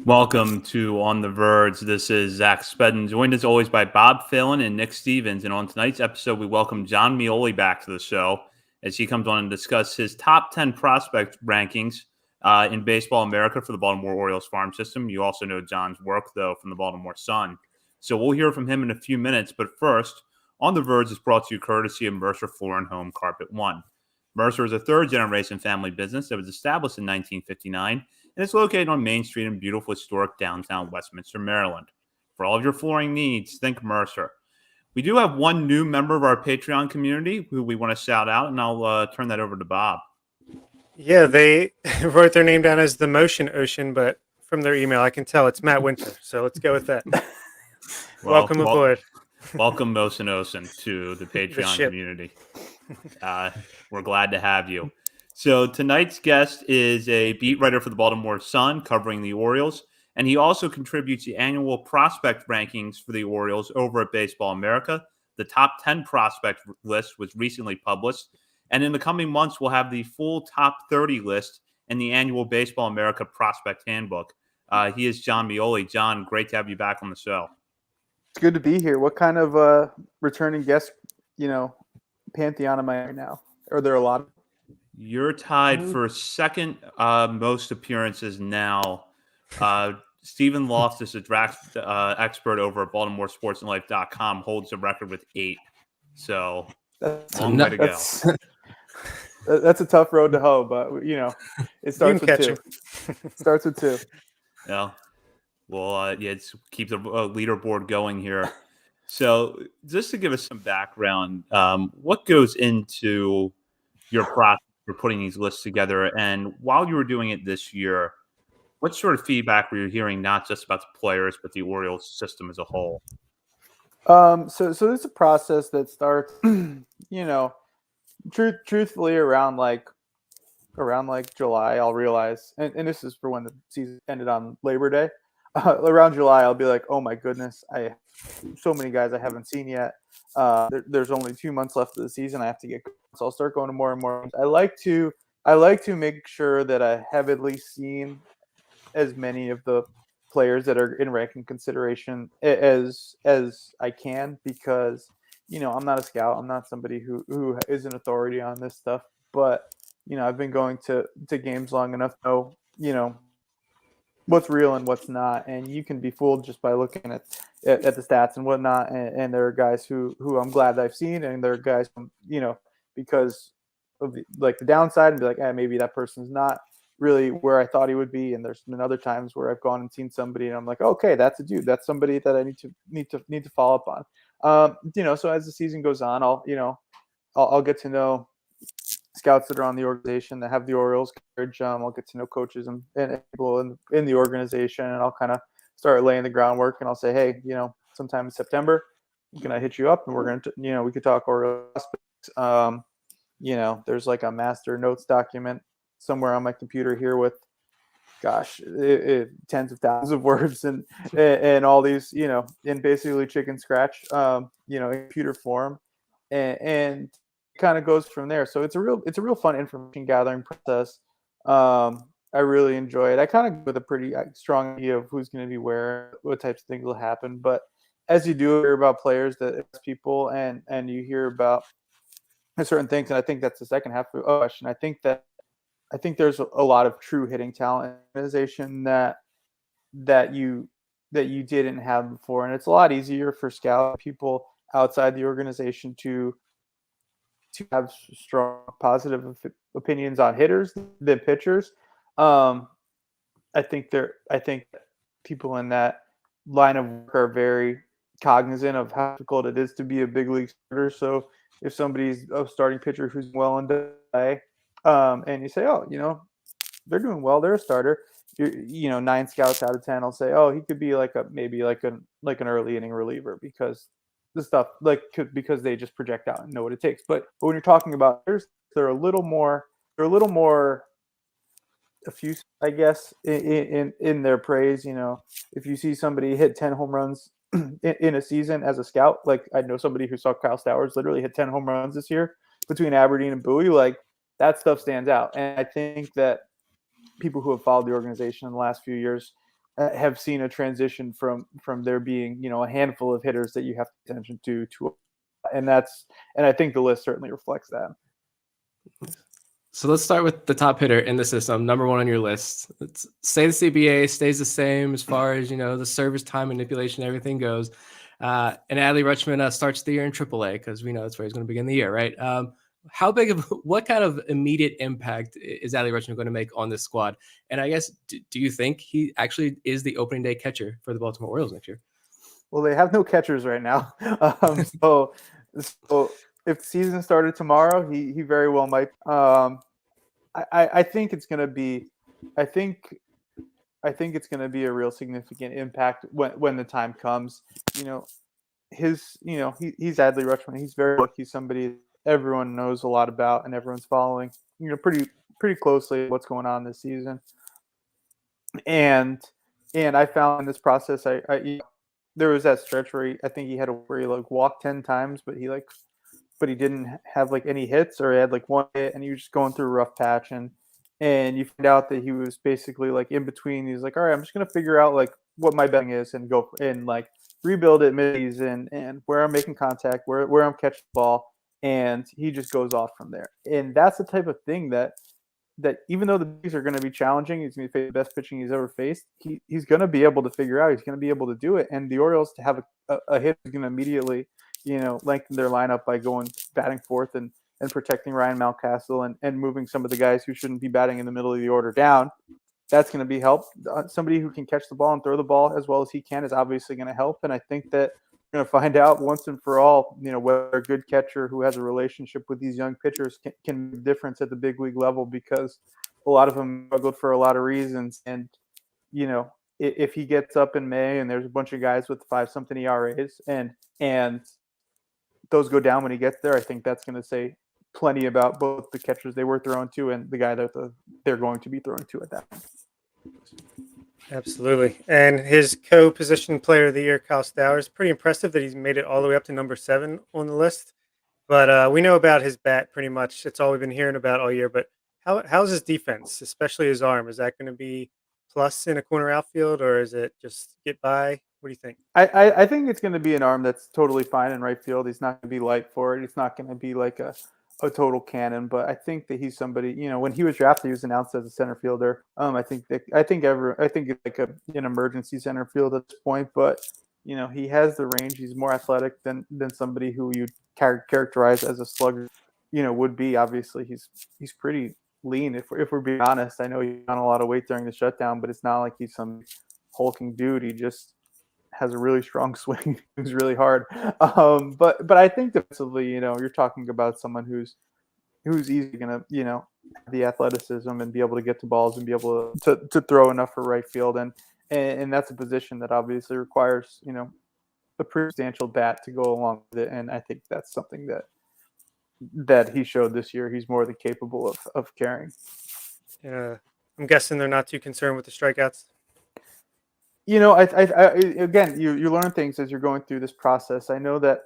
Welcome to On the Verge. This is Zach Spedden, joined as always by Bob Phelan and Nick Stevens. And on tonight's episode, we welcome Jon Meoli back to the show as he comes on and discuss his top 10 prospect rankings in Baseball America for the Baltimore Orioles farm system. You also know John's work, though, from the Baltimore Sun. So we'll hear from him in a few minutes. But first, On the Verge is brought to you courtesy of Mercer Floor and Home Carpet One. Mercer is a third-generation family business that was established in 1959, and it's located on Main Street in beautiful historic downtown Westminster, Maryland. For all of your flooring needs, think Mercer. We do have one new member of our Patreon community who we want to shout out, and I'll turn that over to Bob. Yeah, they wrote their name down as the Motion Ocean, but from their email, I can tell it's Matt Winter. So let's go with that. Welcome aboard. Welcome, Motion Ocean, to the Patreon community. We're glad to have you. So tonight's guest is a beat writer for the Baltimore Sun covering the Orioles, and he also contributes the annual prospect rankings for the Orioles over at Baseball America. The top 10 prospect list was recently published, and in the coming months, we'll have the full top 30 list in the annual Baseball America prospect handbook. He is Jon Meoli. Jon, great to have you back on the show. It's good to be here. What kind of returning guest, pantheon am I right now? Are there a lot? You're tied for second most appearances now. Stephen Loftus, a draft expert over at BaltimoreSportsAndLife.com, holds the record with 8. So long way to go. That's a tough road to hoe, but it starts with 2. Starts with 2. Yeah. Well, it's keep the leaderboard going here. So just to give us some background, what goes into your process for putting these lists together? And while you were doing it this year, what sort of feedback were you hearing, not just about the players, but the Orioles system as a whole? So there's a process that starts, truthfully around July, I'll realize, and this is for when the season ended on Labor Day. Around July, I'll be like, oh my goodness, I have so many guys I haven't seen yet. There's only 2 months left of the season. I have to get going. So I'll start going to more and more. I like to make sure that I have at least seen as many of the players that are in ranking consideration as I can, because I'm not a scout. I'm not somebody who is an authority on this stuff. But I've been going to games long enough to know what's real and what's not, and you can be fooled just by looking at the stats and whatnot. And there are guys who I'm glad I've seen, and there are guys because of the downside, and be like, maybe that person's not really where I thought he would be. And there's been other times where I've gone and seen somebody, and I'm like, okay, that's a dude. That's somebody that I need to follow up on. So as the season goes on, I'll get to know scouts that are on the organization that have the Orioles coverage. I'll get to know coaches and people in the organization, and I'll kind of start laying the groundwork. And I'll say, hey, sometime in September, can I hit you up, and we're going to, we could talk Orioles prospects. There's like a master notes document somewhere on my computer here with, tens of thousands of words and all these, in basically chicken scratch, in computer form, and kind of goes from there. So it's a real fun information gathering process. I really enjoy it. I kind of go with a pretty strong idea of who's going to be where, what types of things will happen. But as you do hear about players, that people, and you hear about certain things, and I think that's the second half of the question. I think there's a lot of true hitting talent in the organization that you didn't have before, and it's a lot easier for scout people outside the organization to have strong positive opinions on hitters than pitchers. I think people in that line of work are very cognizant of how difficult it is to be a big league starter. So if somebody's a starting pitcher who's well into play, and you say, oh, they're doing well, they're a starter, 9 scouts out of 10 will say, oh, he could be maybe an early inning reliever, because the stuff because they just project out and know what it takes. But when you're talking about hitters, they're a little more effuse, I guess, in their praise. If you see somebody hit 10 home runs in a season as a scout, like I know somebody who saw Kyle Stowers literally hit 10 home runs this year between Aberdeen and Bowie, that stuff stands out. And I think that people who have followed the organization in the last few years have seen a transition from there being, a handful of hitters that you have to pay attention to, and I think the list certainly reflects that. So let's start with the top hitter in the system, number one on your list. Let's say the CBA stays the same as far as, the service time manipulation, everything goes. And Adley Rutschman starts the year in AAA because we know that's where he's going to begin the year, right? What kind of immediate impact is Adley Rutschman going to make on this squad? And I guess, do you think he actually is the opening day catcher for the Baltimore Orioles next year? Well, they have no catchers right now. So if the season started tomorrow, he very well might. I think it's going to be, I think it's going to be a real significant impact when the time comes. He's Adley Rutschman. He's very lucky. He's somebody everyone knows a lot about and everyone's following, pretty closely what's going on this season. And I found in this process, there was that stretch where I think he had where he walked 10 times, but he didn't have any hits, or he had one hit, and he was just going through a rough patch. And you find out that he was basically in between. He's like, all right, I'm just going to figure out what my betting is and go and rebuild it mid-season and where I'm making contact, where I'm catching the ball. And he just goes off from there. And that's the type of thing that even though the Bigs are going to be challenging, he's going to face the best pitching he's ever faced. He's going to be able to figure out. He's going to be able to do it. And the Orioles, to have a hit, is going to immediately, lengthen their lineup by going batting fourth and protecting Ryan Mountcastle and moving some of the guys who shouldn't be batting in the middle of the order down. That's going to be help. Somebody who can catch the ball and throw the ball as well as he can is obviously going to help. And I think that we're going to find out once and for all, whether a good catcher who has a relationship with these young pitchers can make a difference at the big league level, because a lot of them struggled for a lot of reasons. And, if he gets up in May and there's a bunch of guys with 5-something ERAs and those go down when he gets there, I think that's going to say plenty about both the catchers they were thrown to and the guy that they're going to be thrown to at that point. Absolutely. And his co-position player of the year, Kyle Stowers, pretty impressive that he's made it all the way up to number 7 on the list. But we know about his bat pretty much. That's all we've been hearing about all year. But how's his defense, especially his arm? Is that going to be plus in a corner outfield, or is it just get by? What do you think? I think it's going to be an arm that's totally fine in right field. He's not going to be light for it. It's not going to be like a total cannon, but I think that he's somebody, when he was drafted, he was announced as a center fielder. I think it's like an emergency center field at this point, but he has the range. He's more athletic than somebody who you'd characterize as a slugger, would be. Obviously he's pretty lean. If we're being honest, I know he's on a lot of weight during the shutdown, but it's not like he's some hulking dude. He just has a really strong swing. It's really hard. But I think defensively, you're talking about someone who's easily going to, have the athleticism and be able to get to balls and be able to throw enough for right field. And that's a position that obviously requires, a pretty substantial bat to go along with it. And I think that's something that he showed this year. He's more than capable of carrying. I'm guessing they're not too concerned with the strikeouts. Again, you learn things as you're going through this process. I know that,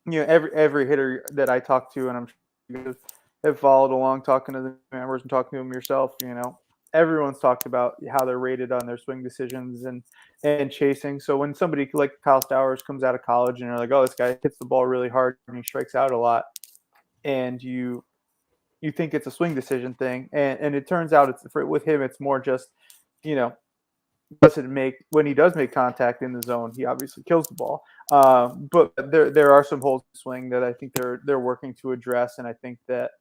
every hitter that I talk to, and I'm sure you guys have followed along talking to the members and talking to them yourself, everyone's talked about how they're rated on their swing decisions and chasing. So when somebody like Kyle Stowers comes out of college and you're like, oh, this guy hits the ball really hard and he strikes out a lot, and you think it's a swing decision thing, and it turns out with him it's more just, when he does make contact in the zone, he obviously kills the ball. But there are some holes in swing that I think they're working to address, and I think that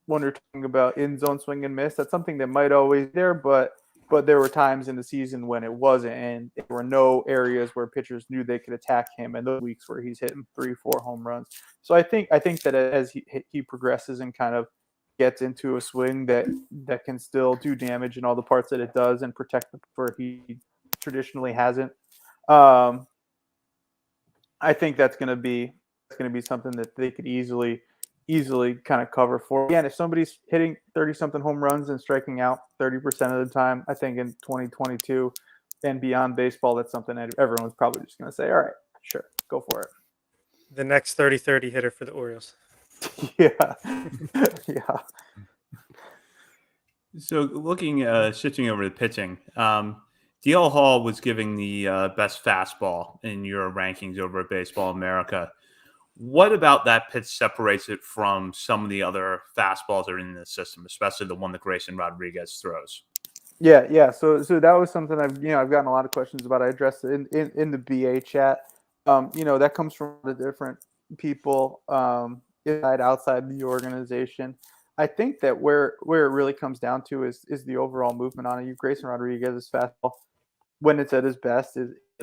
when we're talking about in zone swing and miss, that's something that might always be there, but there were times in the season when it wasn't, and there were no areas where pitchers knew they could attack him, and those weeks where he's hitting 3-4 home runs. So I think that as he progresses and kind of gets into a swing that can still do damage in all the parts that it does and protect them where he traditionally hasn't. I think that's going to be something that they could easily kind of cover for. Again, if somebody's hitting 30-something home runs and striking out 30% of the time, I think in 2022 and beyond baseball, that's something that everyone's probably just going to say, all right, sure, go for it. The next 30-30 hitter for the Orioles. Yeah. So looking, shifting over to pitching, DL Hall was giving the best fastball in your rankings over at Baseball America. What about that pitch separates it from some of the other fastballs that are in the system, especially the one that Grayson Rodriguez throws? Yeah. So that was something I've gotten a lot of questions about. I addressed it in the BA chat. That comes from the different people inside, outside the organization. I think that where it really comes down to is the overall movement on it. Grayson Rodriguez's fastball, when it's at his best,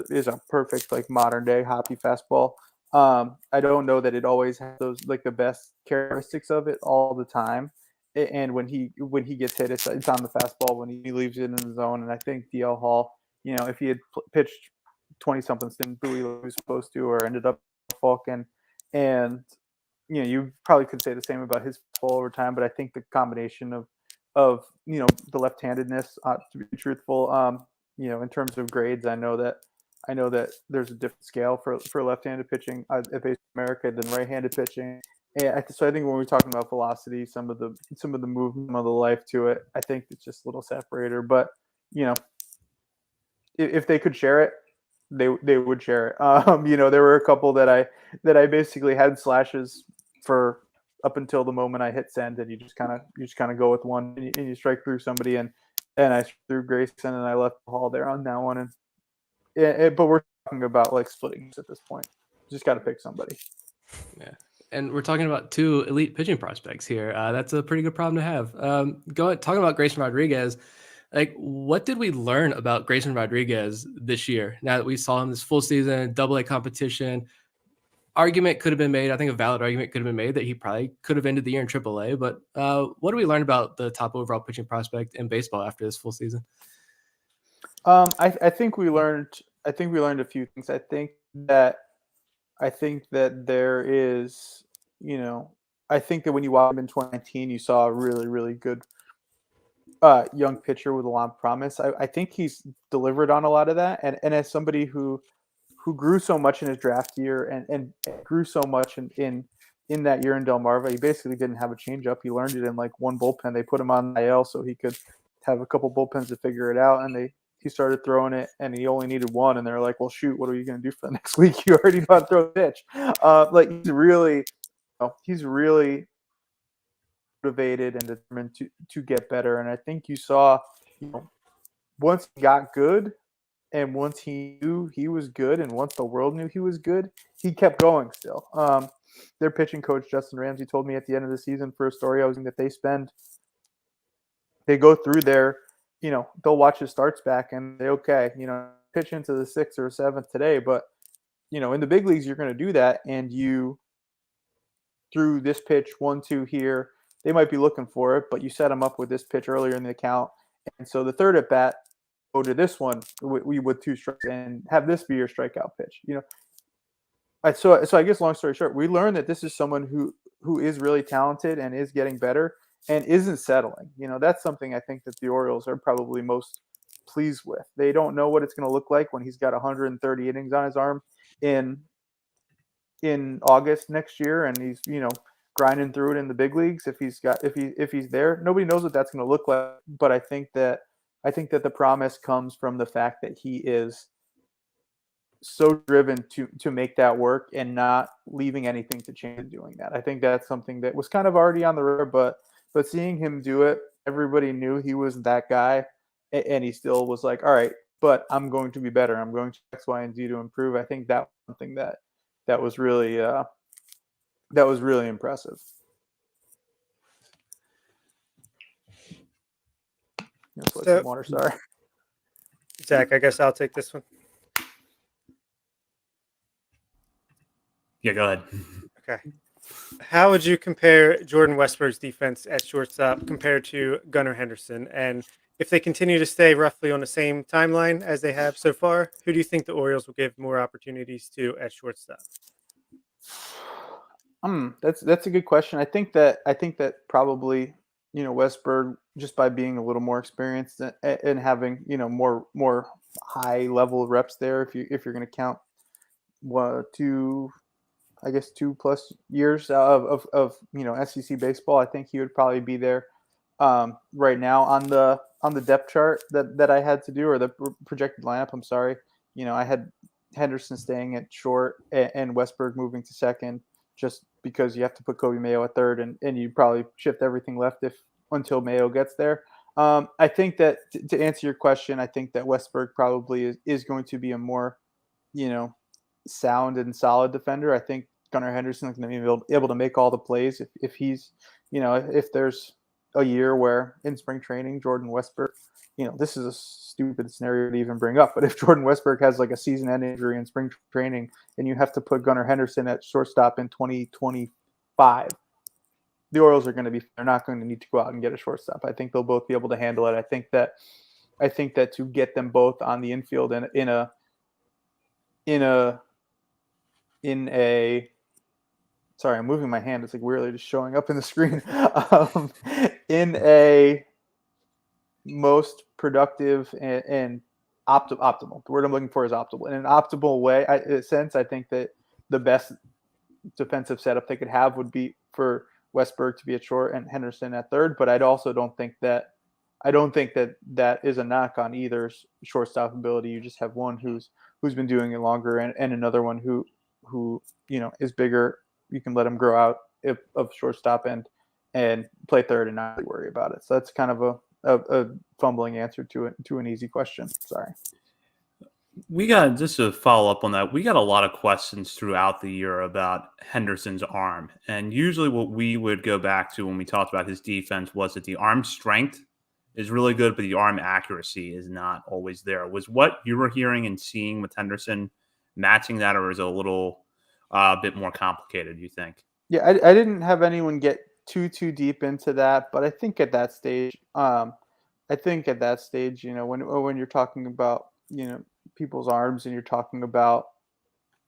is a perfect like modern day hoppy fastball. I don't know that it always has those like the best characteristics of it all the time. And when he gets hit, it's on the fastball when he leaves it in the zone. And I think DL Hall, if he had pitched 20 something didn't do what he was supposed to, or ended up Falcon, and you probably could say the same about his fastball over time. But I think the combination of the left-handedness, to be truthful, in terms of grades, I know that there's a different scale for left-handed pitching at Baseball America than right-handed pitching. And so I think when we're talking about velocity, some of the movement, some of the life to it, I think it's just a little separator. But if they could share it, they would share it. There were a couple that I basically had slashes for up until the moment I hit send, and you just kind of go with one, and you strike through somebody, and I threw Grayson, and I left the Hall there on that one, and but we're talking about like splitting at this point. Just got to pick somebody. Yeah. And we're talking about two elite pitching prospects here. That's a pretty good problem to have. Talking about Grayson Rodriguez, like what did we learn about Grayson Rodriguez this year? Now that we saw him this full season, Double-A competition, argument could have been made. I think a valid argument could have been made that he probably could have ended the year in Triple-A. But what do we learn about the top overall pitching prospect in baseball after this full season? I think we learned a few things. I think that there is, I think that when you watch him in 2019, you saw a really, really good young pitcher with a lot of promise. I think he's delivered on a lot of that. And as somebody who grew so much in his draft year and grew so much in that year in Delmarva, he basically didn't have a changeup. He learned it in like one bullpen. They put him on IL so he could have a couple bullpens to figure it out. And he started throwing it, and he only needed one. And they're like, well, shoot, what are you going to do for the next week? You already know how to throw a pitch. He's really motivated and determined to get better. And I think you saw, once he got good, and once he knew he was good, and once the world knew he was good, he kept going still. Their pitching coach, Justin Ramsey, told me at the end of the season for a story I was in that they go through their, they'll watch his starts back and say, okay, pitch into the 6th or 7th today. But, in the big leagues, you're going to do that. And you threw this pitch 1-2 here. They might be looking for it, but you set them up with this pitch earlier in the account. And so the third at bat, go to this one with 2 strikes and have this be your strikeout pitch. So I guess long story short, we learned that this is someone who is really talented and is getting better and isn't settling. That's something I think that the Orioles are probably most pleased with. They don't know what it's going to look like when he's got 130 innings on his arm in August next year, and he's grinding through it in the big leagues. If he's there, nobody knows what that's going to look like. But I think that the promise comes from the fact that he is so driven to make that work and not leaving anything to change in doing that. I think that's something that was kind of already on the radar, but seeing him do it, everybody knew he was that guy, and he still was like, all right, but I'm going to be better. I'm going to X, Y, and Z to improve. I think that was something that was really impressive. Some water, sorry. Zach, I guess I'll take this one. Yeah, go ahead. Okay. How would you compare Jordan Westburg's defense at shortstop compared to Gunnar Henderson? And if they continue to stay roughly on the same timeline as they have so far, who do you think the Orioles will give more opportunities to at shortstop? That's a good question. I think that probably, Westburg, just by being a little more experienced and having, more high level reps there, if you're going to count 2+ years of SEC baseball, I think he would probably be there. right now on the depth chart that I had to do, or the projected lineup. I'm sorry. I had Henderson staying at short and Westberg moving to second, just because you have to put Kobe Mayo at third, and you probably shift everything left until Mayo gets there. I think that to answer your question, I think that Westberg probably is going to be a more, sound and solid defender. I think Gunnar Henderson is going to be able to make all the plays if he's, if there's a year where in spring training, Jordan Westberg, this is a stupid scenario to even bring up, but if Jordan Westberg has like a season-end injury in spring training and you have to put Gunnar Henderson at shortstop in 2025, the Orioles are they're not going to need to go out and get a shortstop. I think they'll both be able to handle it. I think that to get them both on the infield in a sorry, I'm moving my hand. It's like weirdly just showing up in the screen. In a most productive and optimal. The word I'm looking for is optimal. In an optimal way, I think that the best defensive setup they could have would be for Westberg to be at short and Henderson at third. But I don't think that is a knock on either shortstop ability. You just have one who's been doing it longer and another one who is bigger. You can let him grow out of shortstop and play third and not really worry about it. So that's kind of a fumbling answer to an easy question. Sorry. We got, just to follow up on that, we got a lot of questions throughout the year about Henderson's arm. And usually what we would go back to when we talked about his defense was that the arm strength is really good, but the arm accuracy is not always there. Was what you were hearing and seeing with Henderson matching that, or is it a little bit more complicated, you think? Yeah, I didn't have anyone get too deep into that, but I think at that stage, when you're talking about, people's arms and you're talking about,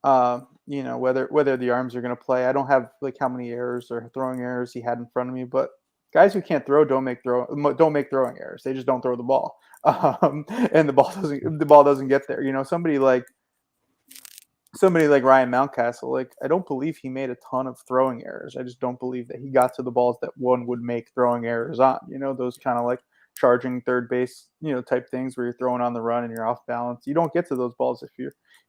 whether the arms are going to play. I don't have like how many errors or throwing errors he had in front of me, but guys who can't throw don't make throwing errors. They just don't throw the ball, and the ball doesn't get there. Somebody like Ryan Mountcastle, like I don't believe he made a ton of throwing errors. I just don't believe that he got to the balls that one would make throwing errors on. Those kind of like charging third base, type things where you're throwing on the run and you're off balance. You don't get to those balls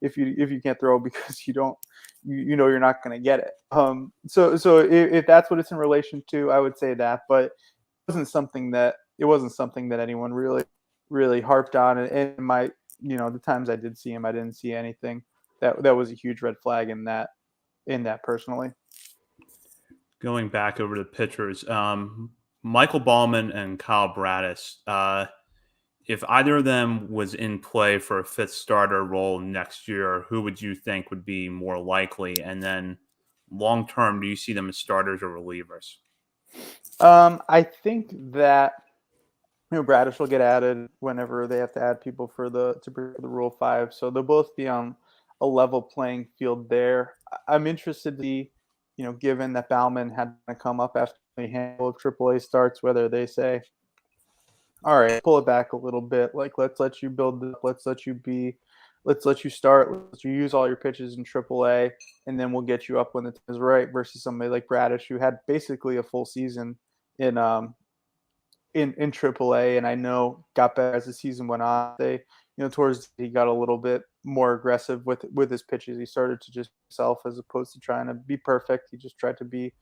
if you can't throw because you're not going to get it. So if that's what it's in relation to, I would say that, but it wasn't something that anyone really harped on. And my, the times I did see him, I didn't see anything that was a huge red flag in that personally. Going back over to pitchers, Michael Balman and Kyle Bratis, if either of them was in play for a fifth starter role next year, who would you think would be more likely? And then long term, do you see them as starters or relievers? I think that Bratis will get added whenever they have to add people for the Rule 5, so they'll both be on a level playing field there. I'm interested to see, given that Balman had to come up after a handful of AAA starts, whether they say, all right, pull it back a little bit. Like, let's let you build this, let's let you start, let's you use all your pitches in AAA, and then we'll get you up when the time is right, versus somebody like Bratis, who had basically a full season in AAA, and I know got better as the season went on. He got a little bit more aggressive with his pitches. He started to just himself as opposed to trying to be perfect. He just tried to be,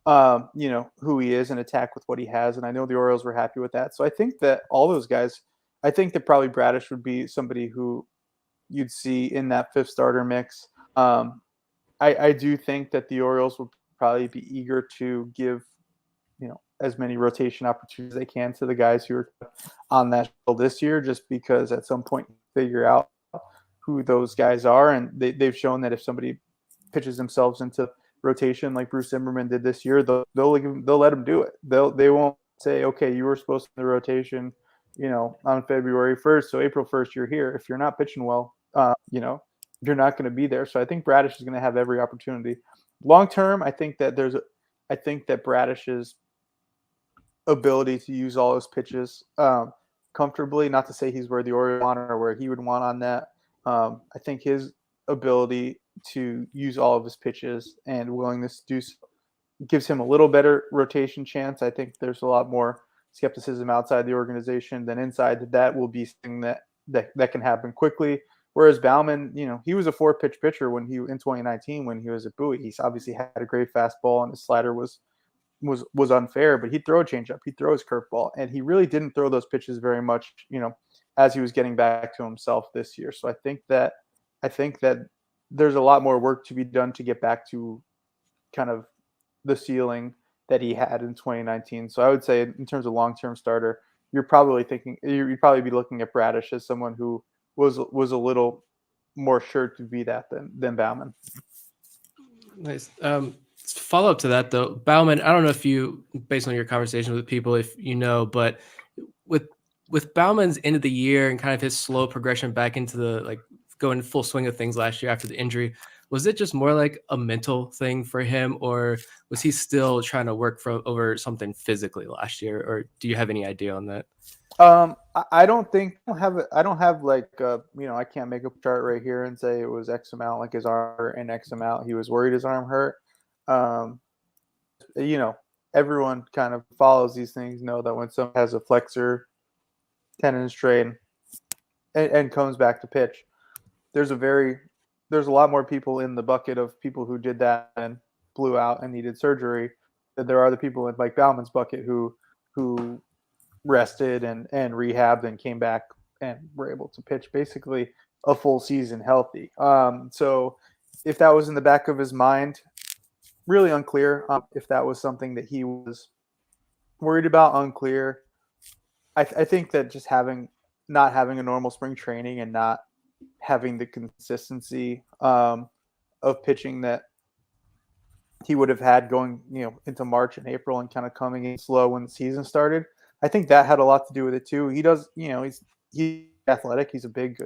who he is and attack with what he has. And I know the Orioles were happy with that. So I think that all those guys, I think that probably Bratis would be somebody who you'd see in that fifth starter mix. I do think that the Orioles would probably be eager to give, as many rotation opportunities as they can to the guys who are on that field this year, just because at some point you figure out who those guys are. And they've shown that if somebody pitches themselves into rotation like Bruce Zimmerman did this year, they'll let him do it. They won't say, okay, you were supposed to be in the rotation, on February 1st. So April 1st, you're here. If you're not pitching well, you're not going to be there. So I think Bratis is going to have every opportunity. Long term, I think that Bradish's ability to use all his pitches comfortably, not to say he's where the Orioles want or where he would want on that. I think his ability to use all of his pitches and willingness to do so gives him a little better rotation chance. I think there's a lot more skepticism outside the organization than inside. That will be something that can happen quickly. Whereas Balman, he was a 4-pitch pitcher in 2019 when he was at Bowie. He's obviously had a great fastball and his slider was unfair, but he'd throw a changeup, he'd throw his curveball, and he really didn't throw those pitches very much, as he was getting back to himself this year. So I think that there's a lot more work to be done to get back to kind of the ceiling that he had in 2019. So I would say in terms of long-term starter, you'd probably be looking at Bratis as someone who was a little more sure to be that than Bauman. Nice. Follow up to that though, Bauman, I don't know if you, based on your conversation with people, if you know, but with Bauman's end of the year and kind of his slow progression back into the going full swing of things last year after the injury, was it just more like a mental thing for him, or was he still trying to work over something physically last year, or do you have any idea on that? I don't have I can't make a chart right here and say it was X amount, like his arm hurt, and X amount he was worried his arm hurt. Everyone kind of follows these things, know that when someone has a flexor tendon strain and comes back to pitch, there's a lot more people in the bucket of people who did that and blew out and needed surgery than there are the people in Mike Bauman's bucket who rested and rehabbed and came back and were able to pitch basically a full season healthy. So if that was in the back of his mind, really unclear. If that was something that he was worried about, unclear. I think that just not having a normal spring training and not having the consistency of pitching that he would have had going, into March and April and kind of coming in slow when the season started. I think that had a lot to do with it too. He does, he's athletic. He's a big,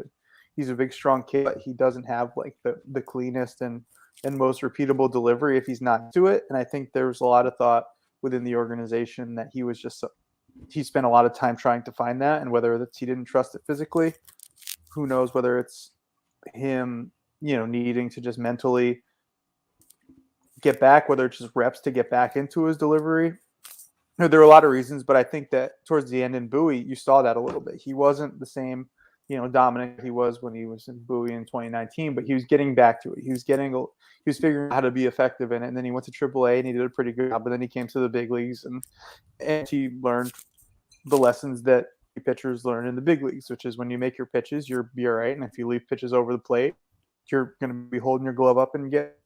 strong kid, but he doesn't have the cleanest and most repeatable delivery if he's not to it. And I think there was a lot of thought within the organization that he spent a lot of time trying to find that, and whether it's he didn't trust it physically, who knows, whether it's him, needing to just mentally get back, whether it's just reps to get back into his delivery. There were a lot of reasons, but I think that towards the end in Bowie, you saw that a little bit. He wasn't the same, dominant he was when he was in Bowie in 2019, but he was getting back to it. He was figuring out how to be effective in it. And then he went to AAA and he did a pretty good job. But then he came to the big leagues and he learned the lessons that pitchers learn in the big leagues, which is when you make your pitches, you'll be all right. And if you leave pitches over the plate, you're going to be holding your glove up and get.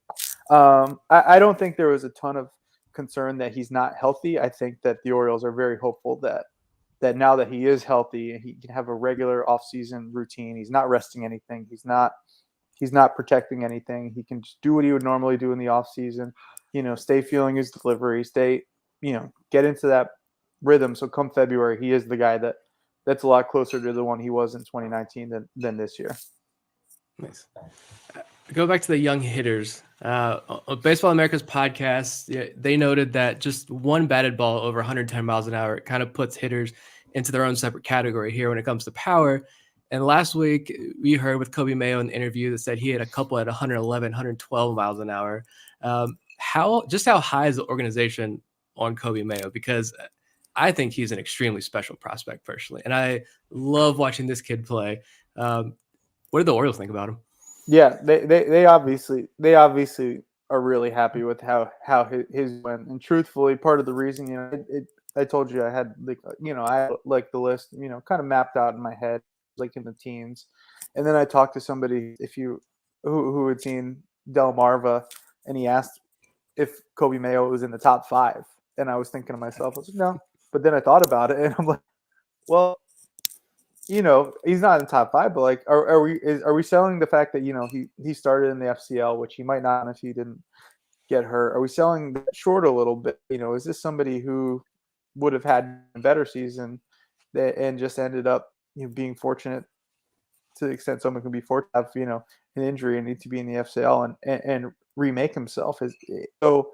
I don't think there was a ton of concern that he's not healthy. I think that the Orioles are very hopeful that now that he is healthy and he can have a regular offseason routine, he's not resting anything, he's not protecting anything, he can just do what he would normally do in the offseason, stay feeling his delivery, get into that rhythm. So come February, he is the guy that's a lot closer to the one he was in 2019 than this year. Nice. Go back to the young hitters. On Baseball America's podcast, they noted that just one batted ball over 110 miles an hour kind of puts hitters into their own separate category here when it comes to power. And last week, we heard with Kobe Mayo in the interview that said he had a couple at 111, 112 miles an hour. How high is the organization on Kobe Mayo? Because I think he's an extremely special prospect personally, and I love watching this kid play. What do the Orioles think about him? Yeah, they obviously are really happy with how his went. And truthfully, part of the reason, I told you I had I like the list, kind of mapped out in my head, like in the teens. And then I talked to somebody who had seen Delmarva, and he asked if Kobe Mayo was in the top 5. And I was thinking to myself, I was like, no. But then I thought about it, and I'm like, well, he's not in the top 5, but are we selling the fact that he started in the FCL, which he might not if he didn't get hurt? Are we selling that short a little bit? Is this somebody who would have had a better season and just ended up being fortunate to the extent someone can be fortunate to have an injury and need to be in the FCL and remake himself? So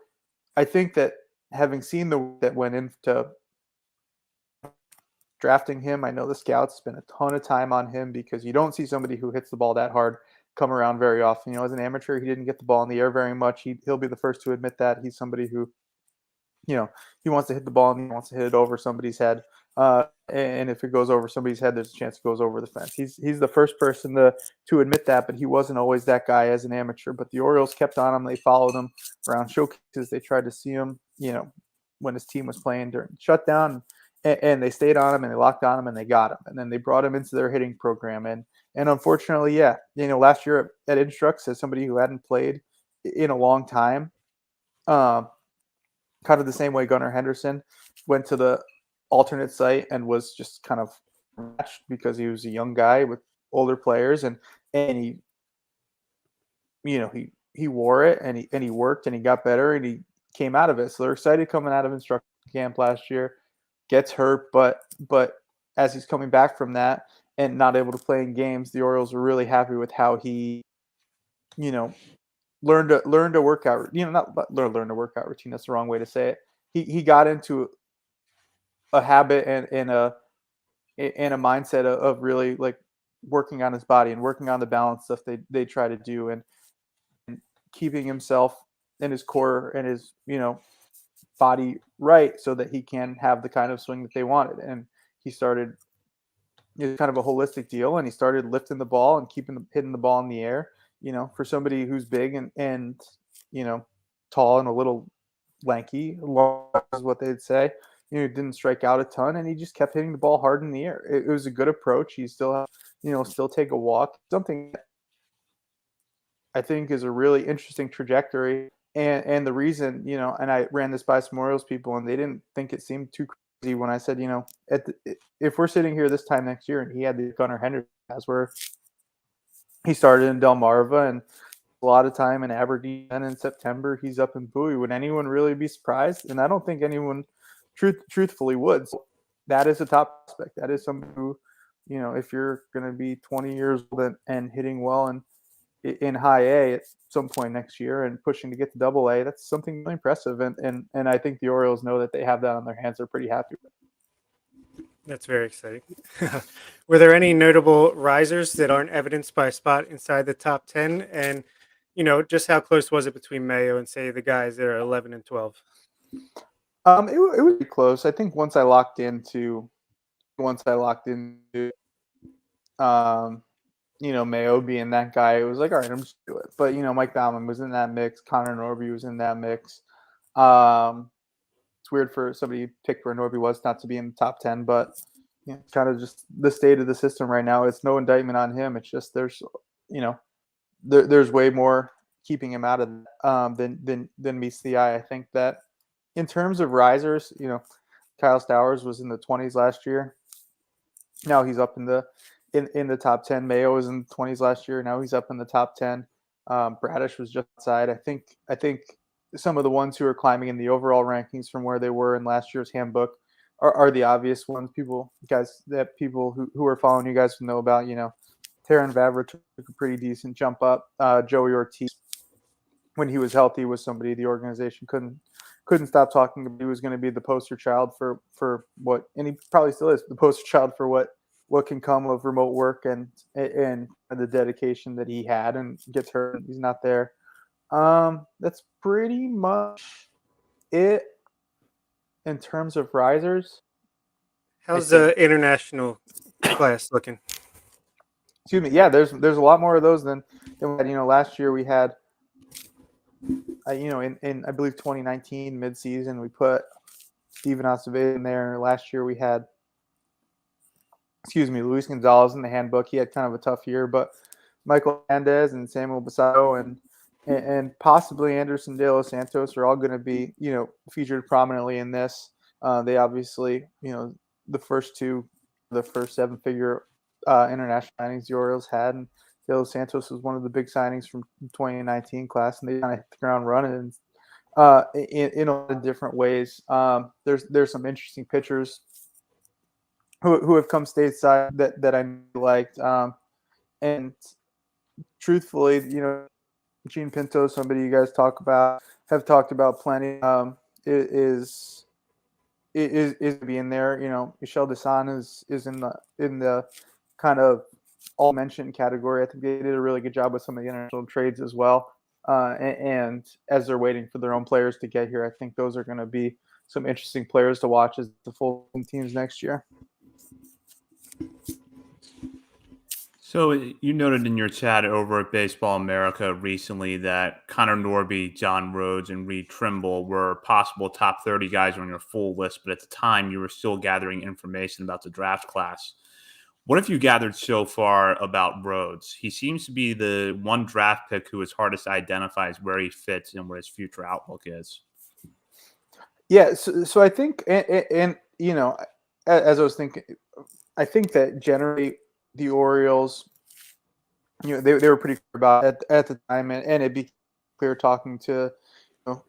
I think that having seen that went into drafting him, I know the scouts spent a ton of time on him because you don't see somebody who hits the ball that hard come around very often. As an amateur, he didn't get the ball in the air very much. He'll be the first to admit that. He's somebody who he wants to hit the ball and he wants to hit it over somebody's head. And if it goes over somebody's head, there's a chance it goes over the fence. He's the first person to admit that, but he wasn't always that guy as an amateur. But the Orioles kept on him. They followed him around showcases. They tried to see him, when his team was playing during shutdown, and they stayed on him and they locked on him and they got him. And then they brought him into their hitting program. And unfortunately, last year at Instructs, as somebody who hadn't played in a long time, kind of the same way Gunnar Henderson went to the alternate site and was just kind of matched because he was a young guy with older players, and he he wore it and he worked and he got better and he came out of it. So they're excited coming out of instruction camp last year. Gets hurt, but as he's coming back from that and not able to play in games, the Orioles were really happy with how he learned a workout, not learn a workout routine. That's the wrong way to say it. He got into a habit and a mindset of really like working on his body and working on the balance stuff they try to do and keeping himself and his core and his body right so that he can have the kind of swing that they wanted. And he started kind of a holistic deal, and he started lifting the ball and hitting the ball in the air. For somebody who's big and tall and a little lanky, long is what they'd say. Didn't strike out a ton, and he just kept hitting the ball hard in the air. It was a good approach. He still take a walk. Something I think is a really interesting trajectory. And the reason, and I ran this by some Orioles people, and they didn't think it seemed too crazy when I said, if we're sitting here this time next year and he had the Gunnar Henderson as where he started in Delmarva and a lot of time in Aberdeen, and in September he's up in Bowie, would anyone really be surprised? And I don't think anyone truthfully would. So that is a top prospect. That is somebody who, if you're going to be 20 years old and hitting well and in high A at some point next year and pushing to get to double A, that's something really impressive. And I think the Orioles know that they have that on their hands. They're pretty happy with it. That's very exciting. Were there any notable risers that aren't evidenced by a spot inside the top 10? And, just how close was it between Mayo and, say, the guys that are 11 and 12? It was close. I think once I locked into Mayo being that guy, it was like, all right, I'm just do it. But Mike Balman was in that mix. Connor Norby was in that mix. It's weird for somebody picked where Norby was not to be in the top 10, but kind of just the state of the system right now. It's no indictment on him. It's just there's way more keeping him out of than meets the eye. I think that in terms of risers, Kyle Stowers was in the 20s last year. Now he's up in the top 10. Mayo was in the 20s last year. Now he's up in the top 10. Bratis was just outside. I think some of the ones who are climbing in the overall rankings from where they were in last year's handbook are the obvious ones. People who are following you guys know about. Taron Vavra took a pretty decent jump up. Joey Ortiz, when he was healthy, was somebody the organization couldn't stop talking about. He was going to be the poster child for what, and he probably still is the poster child for what can come of remote work and the dedication that he had, and gets hurt. He's not there. That's pretty much it in terms of risers. How's the international class looking? Excuse me. Yeah, there's a lot more of those than we had. Last year we had, in I believe 2019 midseason, we put Steven Acevedo in there. Last year we had, Luis Gonzalez in the handbook. He had kind of a tough year, but Michael Hernandez and Samuel Basato and possibly Anderson De Los Santos are all going to be, featured prominently in this. They obviously, the first 7-figure international signings the Orioles had, and De Los Santos was one of the big signings from the 2019 class, and they kind of hit the ground running in a lot of different ways. There's some interesting pitchers who have come stateside that I liked. And truthfully, Gene Pinto, somebody you guys have talked about plenty, is being there. Michel Desan is in the kind of all mentioned category. I think they did a really good job with some of the international trades as well. And as they're waiting for their own players to get here, I think those are going to be some interesting players to watch as the full teams next year. So you noted in your chat over at Baseball America recently that Connor Norby, John Rhodes, and Reed Trimble were possible top 30 guys on your full list, but at the time you were still gathering information about the draft class. What have you gathered so far about Rhodes? He seems to be the one draft pick who is hardest to identify as where he fits and where his future outlook is. Yeah, so I think, and you know, as I was thinking, I think that generally the Orioles, you know, they were pretty clear about it at the time, and it became clear talking to, you know,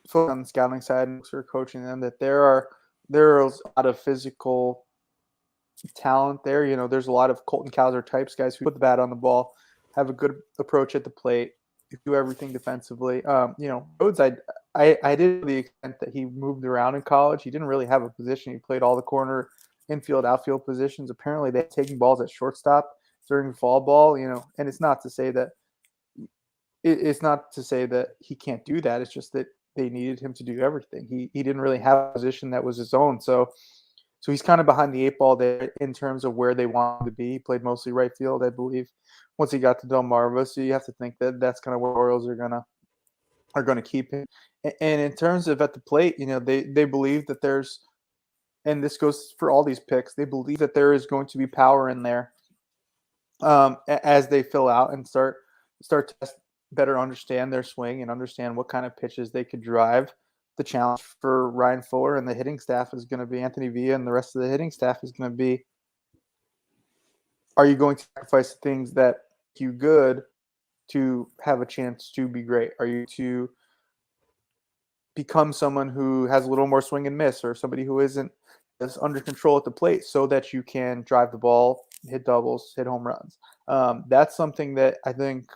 folks on the scouting side and sort of coaching them that there is a lot of physical talent there. You know, there's a lot of Colton Cowser types, guys who put the bat on the ball, have a good approach at the plate, do everything defensively. You know, Rhodes, I didn't to the extent that he moved around in college. He didn't really have a position. He played all the corner, infield, outfield positions. Apparently, they're taking balls at shortstop during fall ball. You know, and it's not to say that he can't do that. It's just that they needed him to do everything. He didn't really have a position that was his own. So he's kind of behind the eight ball there in terms of where they want him to be. He played mostly right field, I believe, once he got to Delmarva. So you have to think that that's kind of where Orioles are gonna keep him. And in terms of at the plate, you know, they believe that there's, and this goes for all these picks, they believe that there is going to be power in there as they fill out and start to better understand their swing and understand what kind of pitches they could drive. The challenge for Ryan Fuller and the hitting staff is going to be Anthony Villa, and the rest of the hitting staff is going to be, are you going to sacrifice the things that make you good to have a chance to be great? Are you to become someone who has a little more swing and miss, or somebody who isn't as under control at the plate so that you can drive the ball, hit doubles, hit home runs? That's something that I think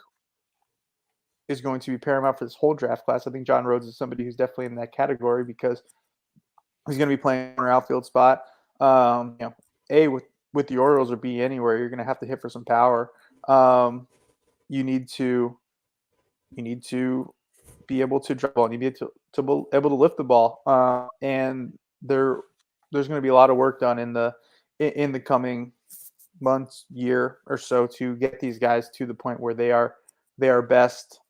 is going to be paramount for this whole draft class. I think John Rhodes is somebody who's definitely in that category because he's going to be playing on an outfield spot. You know, A, with the Orioles, or B, anywhere, you're going to have to hit for some power. You need to be able to drive the ball. You need to be able to lift the ball. And there's going to be a lot of work done in the coming months, year or so, to get these guys to the point where they are best,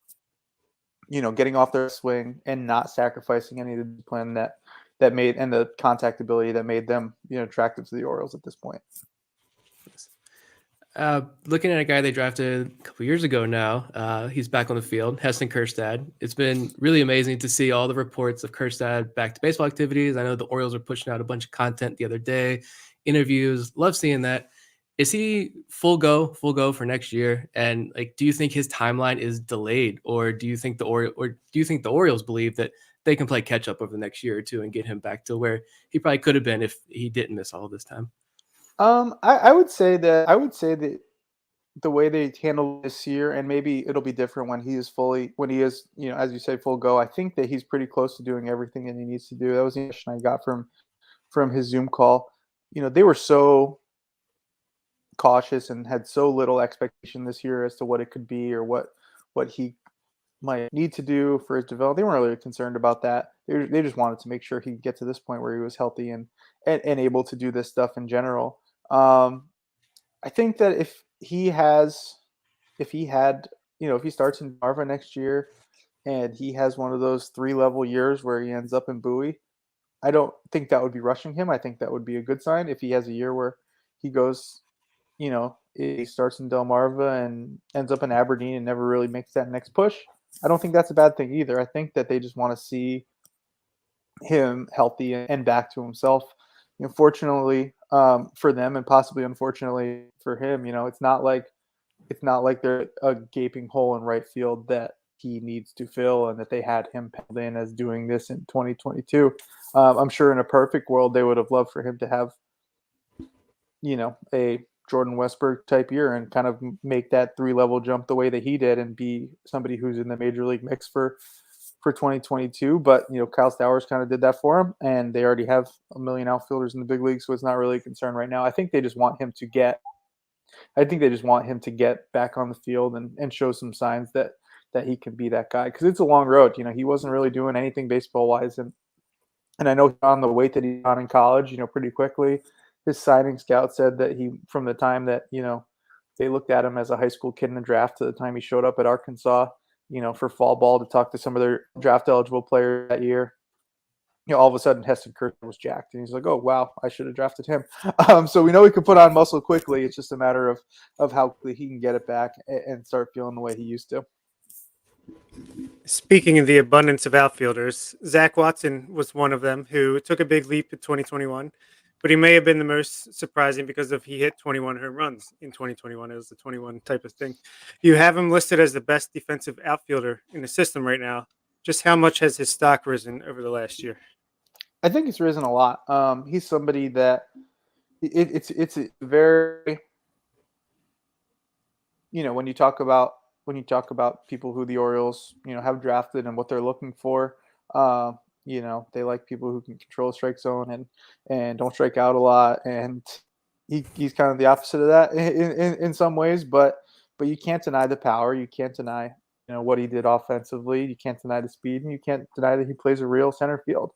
you know, getting off their swing and not sacrificing any of the discipline that made, and the contact ability that made them, you know, attractive to the Orioles at this point. Looking at a guy they drafted a couple years ago now, he's back on the field, Heston Kerstad. It's been really amazing to see all the reports of Kerstad back to baseball activities. I know the Orioles are pushing out a bunch of content the other day, interviews. Love seeing that. Is he full go for next year? And like, do you think his timeline is delayed, or do you think the Orioles believe that they can play catch up over the next year or two and get him back to where he probably could have been if he didn't miss all this time? I would say that the way they handle this year, and maybe it'll be different when he is, you know, as you say, full go. I think that he's pretty close to doing everything that he needs to do. That was the impression I got from his Zoom call. You know, they were so cautious and had so little expectation this year as to what it could be or what he might need to do for his development. They weren't really concerned about that. They just wanted to make sure he could get to this point where he was healthy and able to do this stuff in general. I think that if he starts in Marva next year and he has one of those 3-level years where he ends up in Bowie, I don't think that would be rushing him. I think that would be a good sign. If he has a year where he goes, you know, he starts in Delmarva and ends up in Aberdeen and never really makes that next push, I don't think that's a bad thing either. I think that they just want to see him healthy and back to himself. You know, fortunately for them, and possibly unfortunately for him, you know, it's not like they're a gaping hole in right field that he needs to fill, and that they had him penciled in as doing this in 2022. I'm sure in a perfect world they would have loved for him to have, you know, a Jordan Westberg type year and kind of make that 3-level jump the way that he did and be somebody who's in the major league mix for 2022. But, you know, Kyle Stowers kind of did that for him, and they already have a million outfielders in the big league, so it's not really a concern right now. I think they just want him to get back on the field and show some signs that he can be that guy, because it's a long road. You know, he wasn't really doing anything baseball wise And I know on the weight that he's on in college, pretty quickly. His signing scout said that from the time that, they looked at him as a high school kid in the draft to the time he showed up at Arkansas, for fall ball to talk to some of their draft eligible players that year. All of a sudden Heston Kerstad was jacked, and he's like, "Oh wow, I should have drafted him." So we know he can put on muscle quickly. It's just a matter of how quickly he can get it back and start feeling the way he used to. Speaking of the abundance of outfielders, Zach Watson was one of them who took a big leap in 2021, but he may have been the most surprising because he hit 21 home runs in 2021. It was the 21 type of thing. You have him listed as the best defensive outfielder in the system right now. Just how much has his stock risen over the last year? I think it's risen a lot. He's somebody that it's a very, when you talk about people who the Orioles, have drafted and what they're looking for, they like people who can control the strike zone and don't strike out a lot. And he's kind of the opposite of that in some ways, but you can't deny the power. You can't deny, what he did offensively. You can't deny the speed, and you can't deny that he plays a real center field.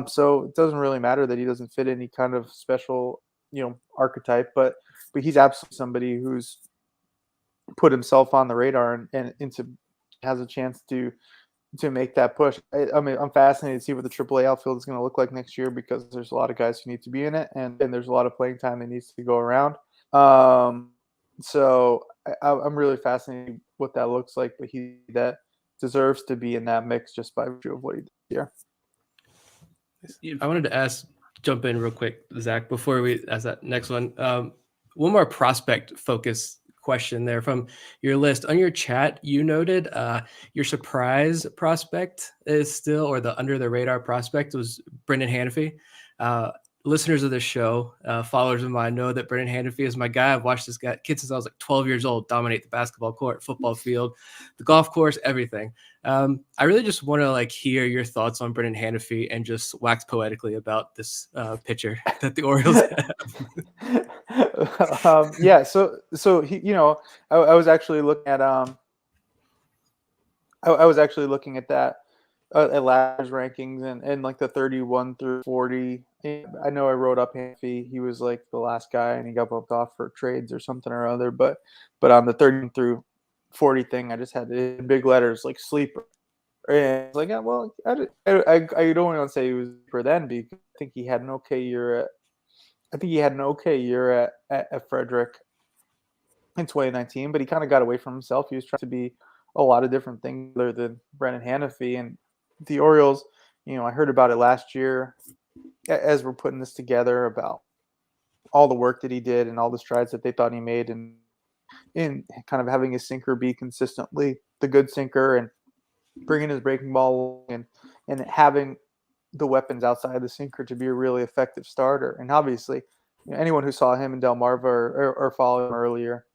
So it doesn't really matter that he doesn't fit any kind of special, archetype, but he's absolutely somebody who's put himself on the radar and has a chance to make that push. I mean, I'm fascinated to see what the AAA outfield is going to look like next year, because there's a lot of guys who need to be in it, and there's a lot of playing time that needs to go around. So I'm really fascinated what that looks like, but that deserves to be in that mix just by virtue of what he did here. I wanted to jump in real quick, Zach, before we ask that next one. One more prospect focus question there from your list. On your chat, you noted your surprise prospect is still, or the under the radar prospect was Brendon Hanfey. Listeners of this show, followers of mine, know that Brendon Hanfey is my guy. I've watched this kid since I was like 12 years old dominate the basketball court, football field, the golf course, everything. I really just want to hear your thoughts on Brendon Hanfey and just wax poetically about this pitcher that the Orioles have. Yeah. So he, I was actually looking at I was actually looking at that at last year's rankings and like the 31 through 40. I know I wrote up Hanfey. He was like the last guy, and he got bumped off for trades or something or other. But on the 30 through 40 thing, I just had the big letters like sleeper. And it's like, yeah, well, I don't want to say he was sleeper then, because I think he had an okay year at Frederick in 2019, but he kind of got away from himself. He was trying to be a lot of different things other than Brendon Hanfey. And the Orioles, I heard about it last year as we're putting this together, about all the work that he did and all the strides that they thought he made, and in kind of having his sinker be consistently the good sinker, and bringing his breaking ball and having the weapons outside the sinker to be a really effective starter. And obviously, anyone who saw him in Delmarva or followed him earlier,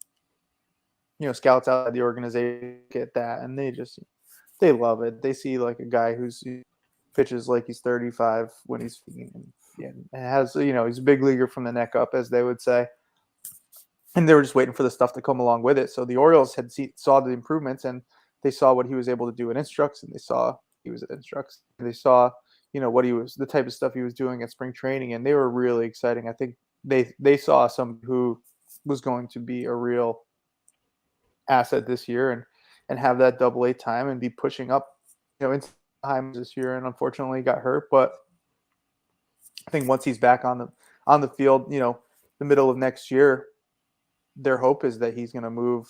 scouts outside the organization get that, and they love it. They see like a guy who pitches like he's 35 when he's and has, he's a big leaguer from the neck up, as they would say. And they were just waiting for the stuff to come along with it. So the Orioles saw the improvements, and they saw what he was able to do in Instructs, and they saw he was at Instructs. They saw, the type of stuff he was doing at spring training, and they were really exciting. I think they saw someone who was going to be a real asset this year and have that AA time and be pushing up, into times this year, and unfortunately got hurt. But I think once he's back on the field, the middle of next year, their hope is that he's going to move.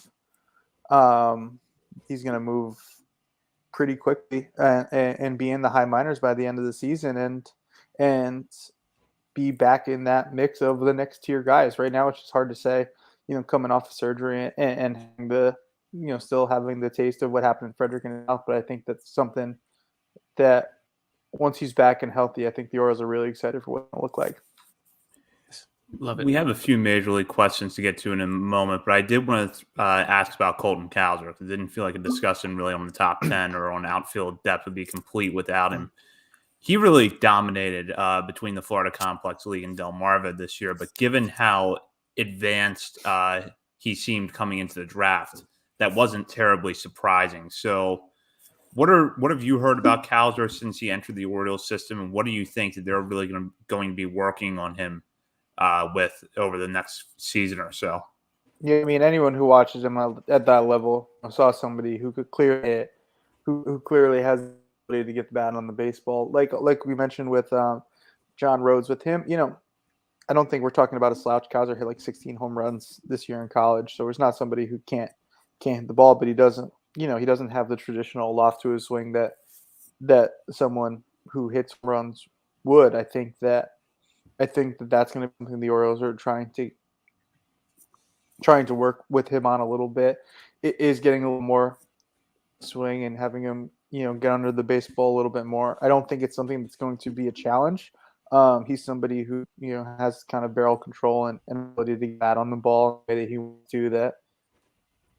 He's going to move pretty quickly and be in the high minors by the end of the season and be back in that mix of the next tier guys. Right now, it's just hard to say, coming off of surgery and the, still having the taste of what happened in Frederick and South. But I think that's something that once he's back and healthy, I think the Orioles are really excited for what it'll look like. Love it. We have a few major league questions to get to in a moment, but I did want to ask about Colton Cowser, because it didn't feel like a discussion really on the top 10 or on outfield depth would be complete without him. He really dominated between the Florida Complex League and Delmarva this year, but given how advanced he seemed coming into the draft, that wasn't terribly surprising. So What have you heard about Cowser since he entered the Orioles system, and what do you think that they're really going to be working on him with over the next season or so? Yeah, I mean, anyone who watches him at that level saw somebody who could clearly hit, who clearly has the ability to get the bat on the baseball. Like we mentioned with John Rhodes, with him, I don't think we're talking about a slouch. Cowser hit like 16 home runs this year in college, so he's not somebody who can't hit the ball, but he doesn't have the traditional loft to his swing that someone who hits runs would. I think that that's going to be something the Orioles are trying to work with him on a little bit. It is getting a little more swing and having him, get under the baseball a little bit more. I don't think it's something that's going to be a challenge. He's somebody who, has kind of barrel control and ability to get on the ball the way that he wants to, that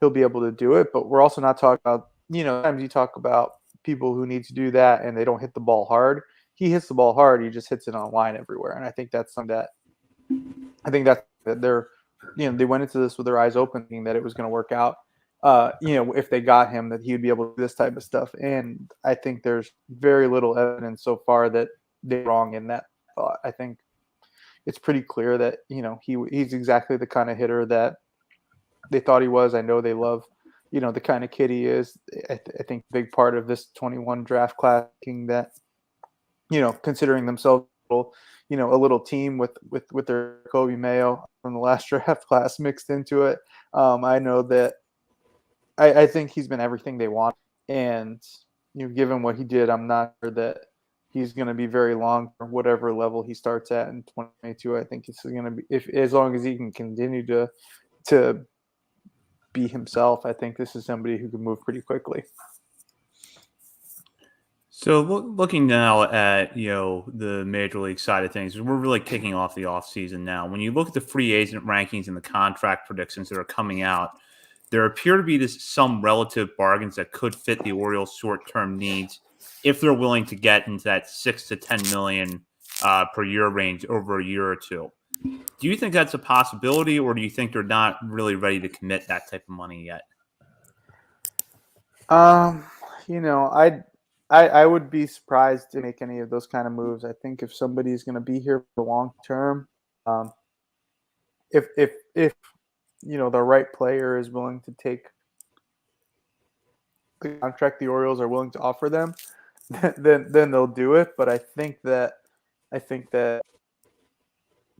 he'll be able to do it. But we're also not talking about, sometimes you talk about people who need to do that and they don't hit the ball hard. He hits the ball hard. He just hits it on line everywhere. And I think that's something that they're, they went into this with their eyes open, thinking that it was going to work out. If they got him, that he would be able to do this type of stuff. And I think there's very little evidence so far that they're wrong in that thought. I think it's pretty clear that, he's exactly the kind of hitter that they thought he was. I know they love, the kind of kid he is. I think a big part of this 21 draft class, that, considering themselves, a little team with their Kobe Mayo from the last draft class mixed into it. I know that I think he's been everything they want, and given what he did, I'm not sure that he's going to be very long for whatever level he starts at in 2022. I think it's going to be, as long as he can continue to be himself. I think this is somebody who can move pretty quickly. So looking now at, the Major League side of things, we're really kicking off the offseason now. When you look at the free agent rankings and the contract predictions that are coming out, there appear to be some relative bargains that could fit the Orioles' short-term needs if they're willing to get into that $6 to $10 million per year range over a year or two. Do you think that's a possibility, or do you think they're not really ready to commit that type of money yet? I would be surprised to make any of those kind of moves. I think if somebody's going to be here for the long term, if the right player is willing to take the contract the Orioles are willing to offer them, then they'll do it. But I think that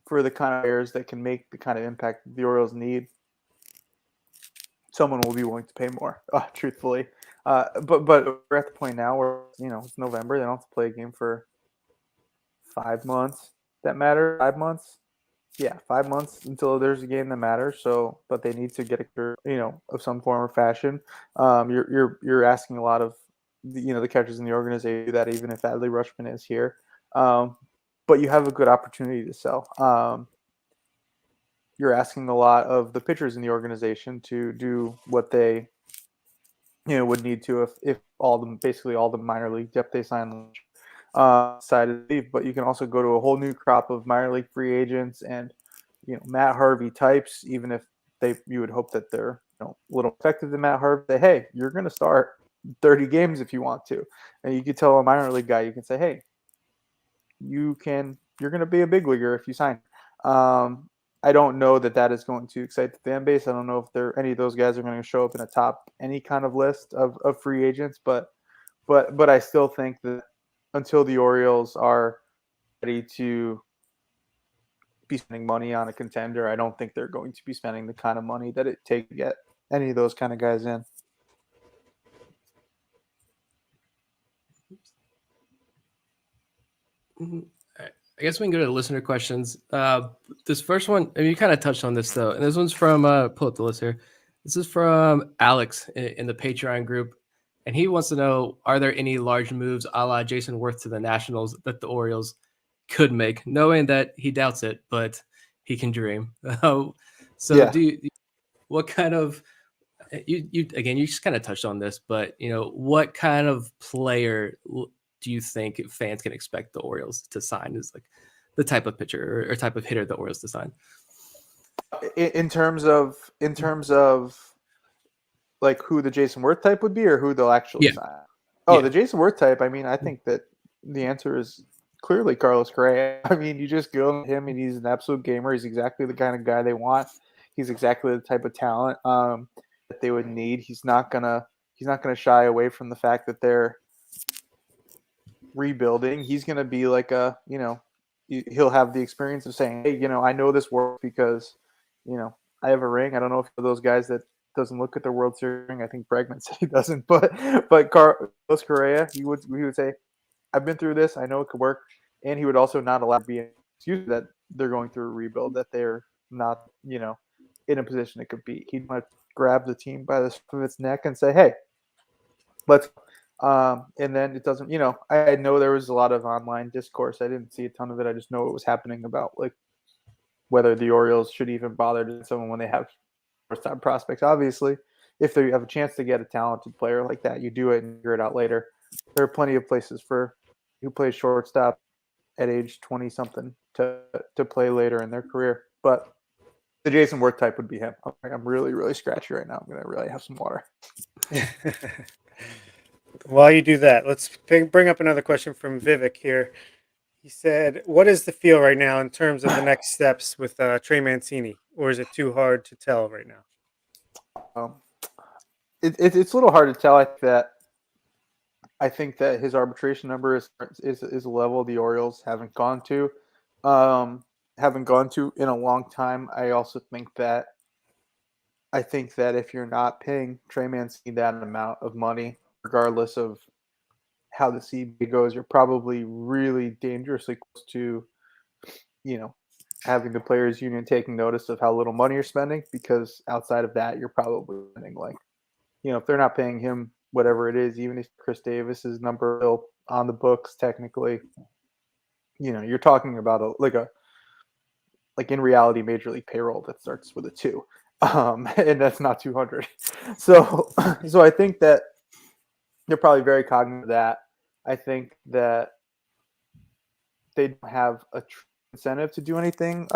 for the kind of players that can make the kind of impact the Orioles need, someone will be willing to pay more, truthfully. But we're at the point now where, it's November. They don't have to play a game for 5 months that matter. 5 months? Yeah, 5 months until there's a game that matters. So, but they need to get it, of some form or fashion. You're asking a lot of, the catchers in the organization to do that, even if Adley Rutschman is here. But you have a good opportunity to sell. You're asking a lot of the pitchers in the organization to do what they, would need to if basically all the minor league depth they sign decided to leave. But you can also go to a whole new crop of minor league free agents and, Matt Harvey types, even if you would hope that they're, a little effective than Matt Harvey. Say, hey, you're going to start 30 games if you want to. And you could tell a minor league guy, you can say, hey, you're going to be a big leaguer if you sign. I don't know that is going to excite the fan base. I don't know if any of those guys are going to show up in a top any kind of list of free agents, but I still think that until the Orioles are ready to be spending money on a contender, I don't think they're going to be spending the kind of money that it takes to get any of those kind of guys in. I guess we can go to listener questions. This first one, you kind of touched on this though, and this one's from pull up the list here. This is from Alex in the Patreon group, and he wants to know: are there any large moves, a la Jason Worth to the Nationals, that the Orioles could make, knowing that he doubts it, but he can dream? Yeah. What kind of you again? You just kind of touched on this, but what kind of player do you think fans can expect the Orioles to sign? Is like the type of pitcher or type of hitter the Orioles to sign? In terms of like who the Jason Worth type would be, or who they'll actually sign? Oh, Yeah. the Jason Worth type. I mean, I think that the answer is clearly Carlos Correa. I mean, you just go to him, and he's an absolute gamer. He's exactly the kind of guy they want. He's exactly the type of talent that they would need. He's not gonna shy away from the fact that they're rebuilding. He's gonna be like he'll have the experience of saying, hey, I know this works because, I have a ring. I don't know if those guys that doesn't look at the World Series ring. I think Bregman said he doesn't, but Carlos Correa, he would say, I've been through this. I know it could work, and he would also not allow to be an excuse that they're going through a rebuild, that they're not, in a position to compete. He'd want to grab the team by the scruff of its neck and say, hey, let's. And then it doesn't, I know there was a lot of online discourse. I didn't see a ton of it. I just know it was happening about like whether the Orioles should even bother to someone when they have first-time prospects. Obviously, if they have a chance to get a talented player like that, you do it and figure it out later. There are plenty of places for who plays shortstop at age 20-something to play later in their career. But the Jason Worth type would be him. I'm really, really scratchy right now. I'm going to really have some water. While you do that, let's bring up another question from Vivek here. He said, what is the feel right now in terms of the next steps with Trey Mancini? Or is it too hard to tell right now? It's a little hard to tell. I think that his arbitration number is a level the Orioles haven't gone to in a long time. I also think that if you're not paying Trey Mancini that amount of money, regardless of how the CBA goes, you're probably really dangerously close to, having the players union taking notice of how little money you're spending, because outside of that, you're probably spending like, if they're not paying him whatever it is, even if Chris Davis's number still on the books technically, you're talking about like in reality major league payroll that starts with a 2, and that's not 200. So I think that they're probably very cognizant of that. I think that they don't have a incentive to do anything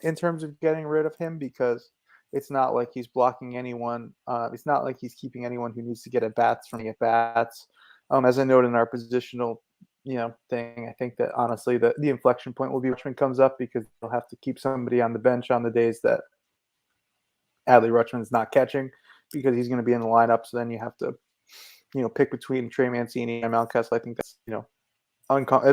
in terms of getting rid of him, because it's not like he's blocking anyone. It's not like he's keeping anyone who needs to get at bats from getting at bats. As I noted in our positional, thing, I think that honestly the inflection point will be Rutschman comes up, because they'll have to keep somebody on the bench on the days that Adley Rutschman's not catching, because he's going to be in the lineup. So then you have to, pick between Trey Mancini and Mount Kessler. I think that's, an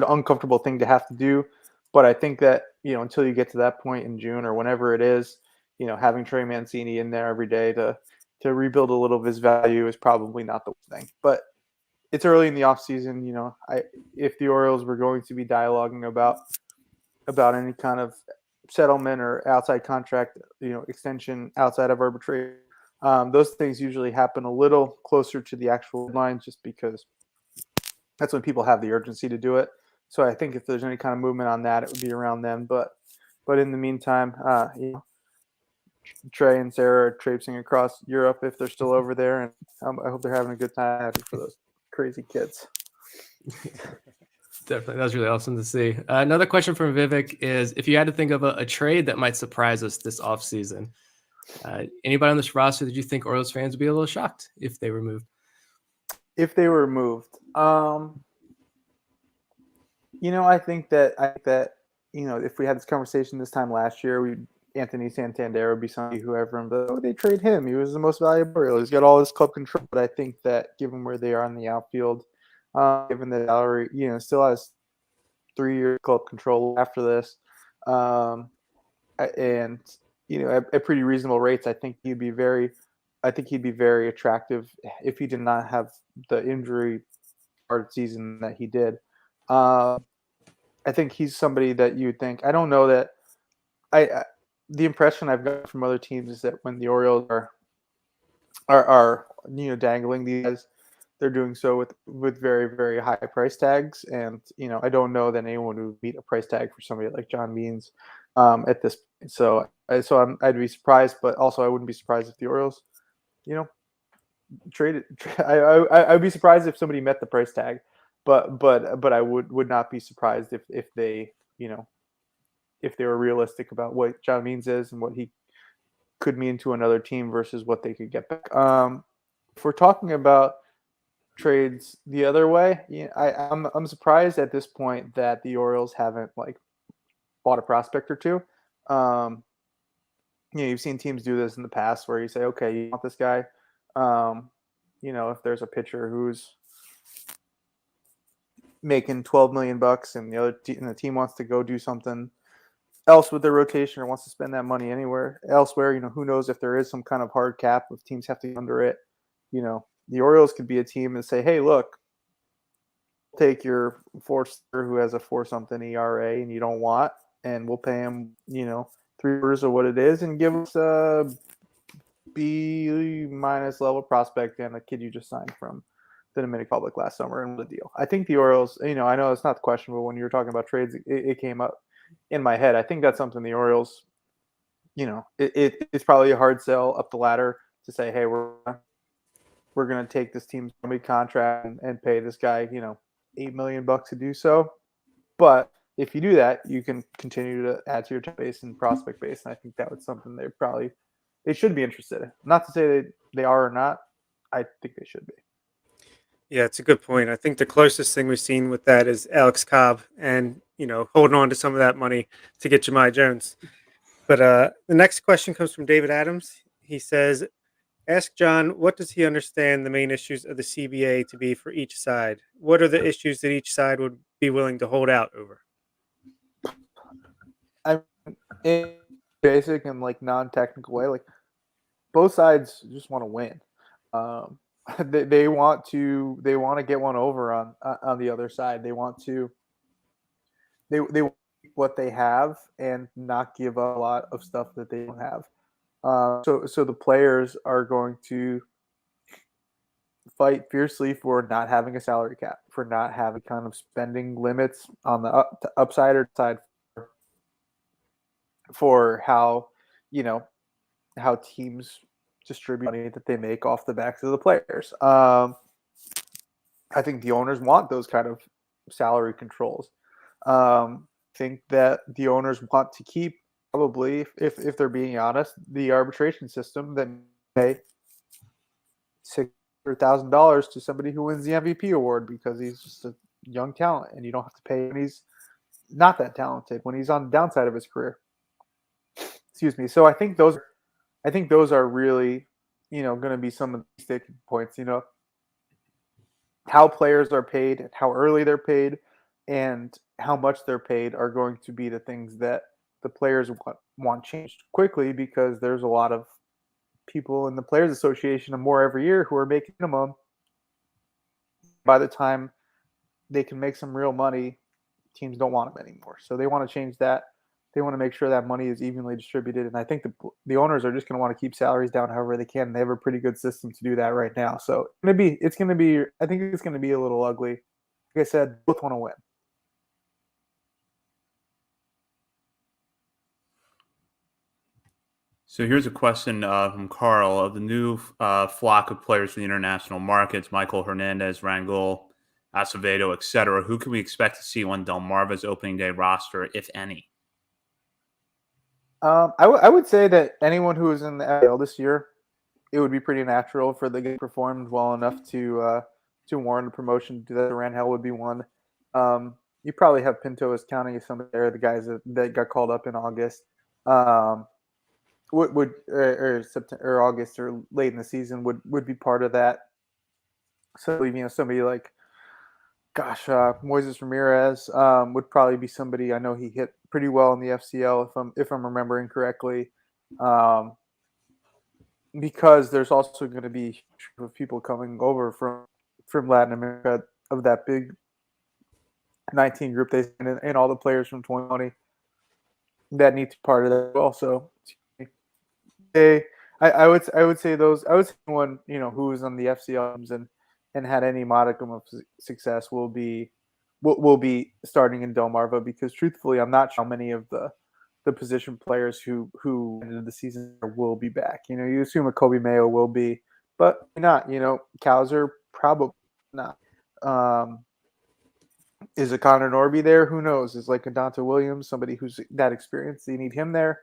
uncomfortable thing to have to do. But I think that, until you get to that point in June or whenever it is, having Trey Mancini in there every day to rebuild a little of his value is probably not the thing. But it's early in the offseason. If the Orioles were going to be dialoguing about any kind of settlement or outside contract, extension outside of arbitration, those things usually happen a little closer to the actual deadline, just because that's when people have the urgency to do it. So I think if there's any kind of movement on that, it would be around then. But in the meantime, Trey and Sarah are traipsing across Europe if they're still over there, and I hope they're having a good time. Happy for those crazy kids. Definitely. That was really awesome to see. Another question from Vivek is, if you had to think of a trade that might surprise us this offseason, anybody on this roster that you think Orioles fans would be a little shocked if they were moved? If they were moved, I think that if we had this conversation this time last year, Anthony Santander would be somebody who everyone, they trade him. He was the most valuable Oriole. He's got all this club control. But I think that given where they are in the outfield, given the salary, still has 3-year club control after this, and at pretty reasonable rates, I think he'd be very attractive if he did not have the injury part season that he did. I think he's somebody that you would think. I don't know that the impression I've got from other teams is that when the Orioles are dangling these guys, they're doing so with very, very high price tags. And I don't know that anyone would beat a price tag for somebody like John Means at this point. So I'd be surprised, but also I wouldn't be surprised if the Orioles traded. I'd be surprised if somebody met the price tag, but I would not be surprised if they if they were realistic about what John Means is and what he could mean to another team versus what they could get back. If we're talking about trades the other way. Yeah, I'm surprised at this point that the Orioles haven't like bought a prospect or two. You've seen teams do this in the past where you say, okay, you want this guy. If there's a pitcher who's making $12 million and the team wants to go do something else with their rotation or wants to spend that money anywhere elsewhere, who knows if there is some kind of hard cap if teams have to be under it. The Orioles could be a team and say, hey, look, take your four-star who has a 4-something ERA and you don't want, and we'll pay him, 3/4 of what it is and give us a B- level prospect and a kid you just signed from the Dominican Republic last summer and the deal. I think the Orioles, I know it's not the question, but when you were talking about trades, it came up in my head. I think that's something the Orioles, it's probably a hard sell up the ladder to say, hey, we're going to take this team's big contract and pay this guy, $8 million to do so. But if you do that, you can continue to add to your top base and prospect base. And I think that was something they should be interested in. Not to say they are or not. I think they should be. Yeah, it's a good point. I think the closest thing we've seen with that is Alex Cobb and, holding on to some of that money to get Jahmai Jones. But the next question comes from David Adams. He says, ask John, what does he understand the main issues of the CBA to be for each side? What are the issues that each side would be willing to hold out over? In basic and like non-technical way, like both sides just want to win. They want to get one over on the other side. They want what they have and not give up a lot of stuff that they don't have. So the players are going to fight fiercely for not having a salary cap, for not having kind of spending limits on the upside or side for how teams distribute money that they make off the backs of the players. I think the owners want those kind of salary controls. Think that the owners want to keep, probably, if they're being honest, the arbitration system that pay $600,000 to somebody who wins the MVP award because he's just a young talent, and you don't have to pay when he's not that talented, when he's on the downside of his career. Excuse me. So I think those are really, going to be some of the sticking points. How players are paid and how early they're paid and how much they're paid are going to be the things that the players want changed quickly, because there's a lot of people in the Players Association and more every year who are making minimum. By the time they can make some real money, teams don't want them anymore. So they want to change that. They want to make sure that money is evenly distributed. And I think the owners are just going to want to keep salaries down however they can. They have a pretty good system to do that right now. So I think it's going to be a little ugly. Like I said, both want to win. So here's a question from Carl. Of the new flock of players for the international markets, Michael Hernandez, Rangel, Acevedo, etc., who can we expect to see on Delmarva's opening day roster, if any? I would say that anyone who is in the FL this year, it would be pretty natural for the game performed well enough to warrant a promotion. That Rangel would be one. You probably have Pinto as counting as some of the guys that got called up in August. Would September or August or late in the season would be part of that. So somebody like, Moises Ramirez would probably be somebody. I know he hit pretty well in the FCL if I'm remembering correctly, because there's also going to be people coming over from Latin America of that big 19 group they sent and all the players from 2020 that need to be part of that also. I would say those. I would say one who was on the FCLs and had any modicum of success will be starting in Delmarva, because truthfully, I'm not sure how many of the position players who ended the season will be back. You assume a Kobe Mayo will be, but not. Cowser probably not. Is a Connor Norby there? Who knows? Is like a Dante Williams, somebody who's that experienced? You need him there.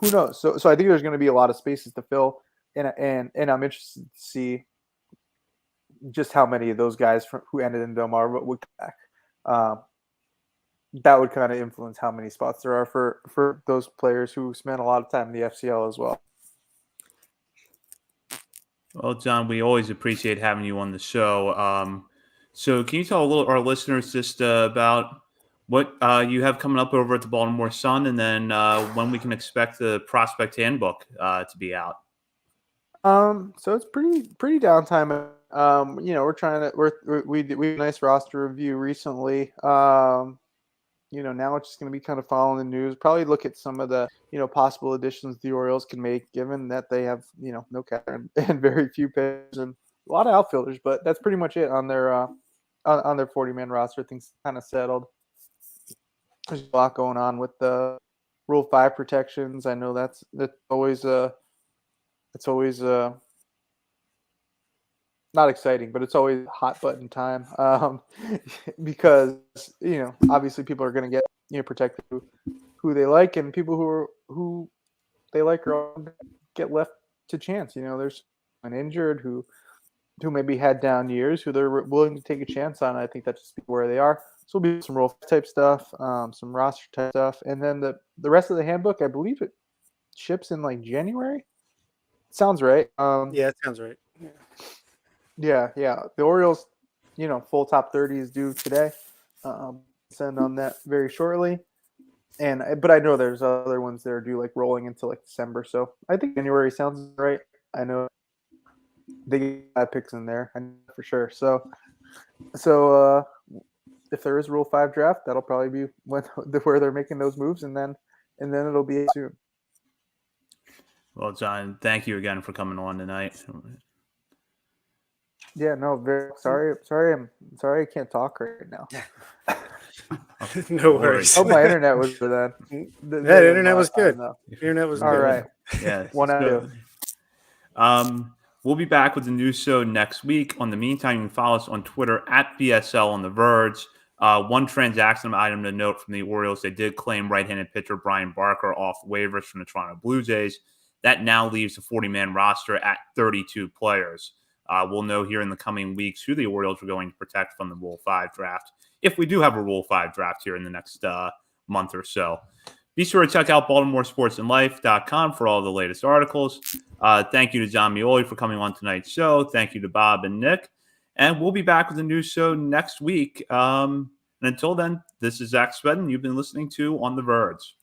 Who knows? So I think there's going to be a lot of spaces to fill, and I'm interested to see just how many of those guys who ended in Delmarva would come back. That would kind of influence how many spots there are for those players who spent a lot of time in the FCL as well. Well, John, we always appreciate having you on the show. So can you tell our listeners just about what you have coming up over at the Baltimore Sun, and then when we can expect the prospect handbook to be out? So it's pretty downtime. We're trying to we had a nice roster review recently. Now it's just going to be kind of following the news. Probably look at some of the possible additions the Orioles can make, given that they have no catcher and very few pitchers and a lot of outfielders. But that's pretty much it on their 40-man roster. Things kind of settled. There's a lot going on with the Rule 5 protections. I know that's always not exciting, but it's always hot button time because obviously people are going to get protected who they like, and people who they like are get left to chance. There's an injured who maybe had down years who they're willing to take a chance on. I think that's just where they are. So it'll be some role type stuff, some roster type stuff, and then the rest of the handbook. I believe it ships in like January. Sounds right. Yeah, it sounds right. Yeah. The Orioles, full top 30 is due today. Send on that very shortly. But I know there's other ones that are due like rolling into like December. So I think January sounds right. I know they get 5 picks in there, I know for sure. So if there is Rule 5 draft, that'll probably be where they're making those moves, and then it'll be soon. Well, John, thank you again for coming on tonight. Yeah, no, very sorry. I'm sorry I can't talk right now. No worries. Oh, my internet was for that. That internet was good. Internet was all good. Right. Yeah. One out of two. We'll be back with a new show next week. On the meantime, you can follow us on Twitter at BSL on the Verge. One transaction item to note from the Orioles: they did claim right-handed pitcher Brian Barker off waivers from the Toronto Blue Jays. That now leaves the 40-man roster at 32 players. We'll know here in the coming weeks who the Orioles are going to protect from the Rule 5 draft, if we do have a Rule 5 draft here in the next month or so. Be sure to check out BaltimoreSportsAndLife.com for all the latest articles. Thank you to Jon Meoli for coming on tonight's show. Thank you to Bob and Nick. And we'll be back with a new show next week. And until then, this is Zach Spedden. You've been listening to On the Verge.